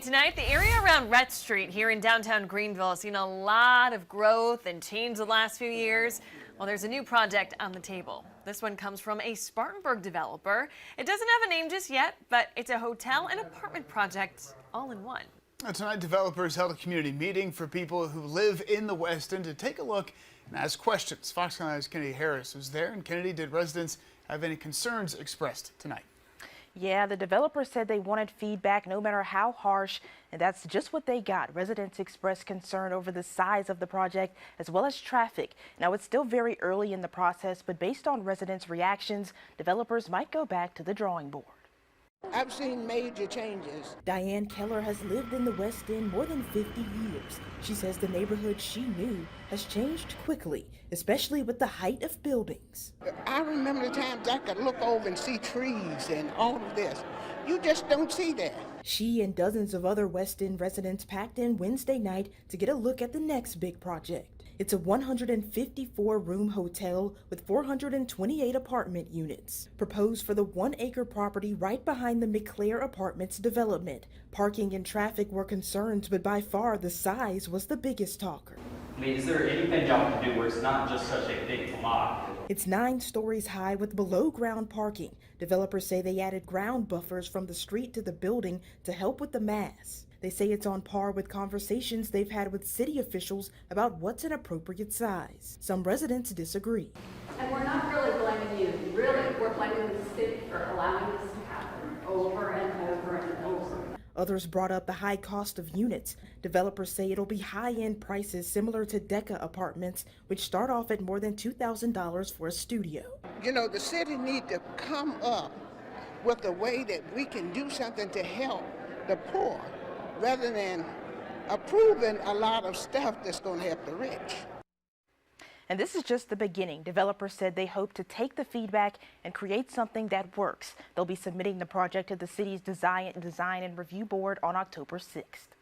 Tonight, the area around Rhett Street here in downtown Greenville has seen a lot of growth and change the last few years. Well, there's a new project on the table. This one comes from a Spartanburg developer. It doesn't have a name just yet, but it's a hotel and apartment project all in one. Tonight, developers held a community meeting for people who live in the West End to take a look and ask questions. Fox News' Kennedi Harris was there, and Kennedi, did residents have any concerns expressed tonight? Yeah, the developer said they wanted feedback no matter how harsh, and that's just what they got. Residents expressed concern over the size of the project as well as traffic. Now, it's still very early in the process, but based on residents' reactions, developers might go back to the drawing board. I've seen major changes. Diane Keller has lived in the West End more than 50 years. She says the neighborhood she knew has changed quickly, especially with the height of buildings. I remember the times I could look over and see trees and all of this. You just don't see that. She and dozens of other West End residents packed in Wednesday night to get a look at the next big project. It's a 154-room hotel with 428 apartment units, proposed for the 1-acre property right behind the McClare Apartments development. Parking and traffic were concerns, but by far the size was the biggest talker. I mean, is there anything y'all can do where it's not just such a big lot? It's 9 stories high with below-ground parking. Developers say they added ground buffers from the street to the building to help with the mass. They say it's on par with conversations they've had with city officials about what's an appropriate size. Some residents disagree. And we're not really blaming you. Really, we're blaming the city for allowing this to happen over and over and over. Others brought up the high cost of units. Developers say it'll be high-end prices similar to Decca apartments, which start off at more than $2,000 for a studio. You know, the city need to come up with a way that we can do something to help the poor, rather than approving a lot of stuff that's going to help the rich. And this is just the beginning. Developers said they hope to take the feedback and create something that works. They'll be submitting the project to the city's design and review board on October 6th.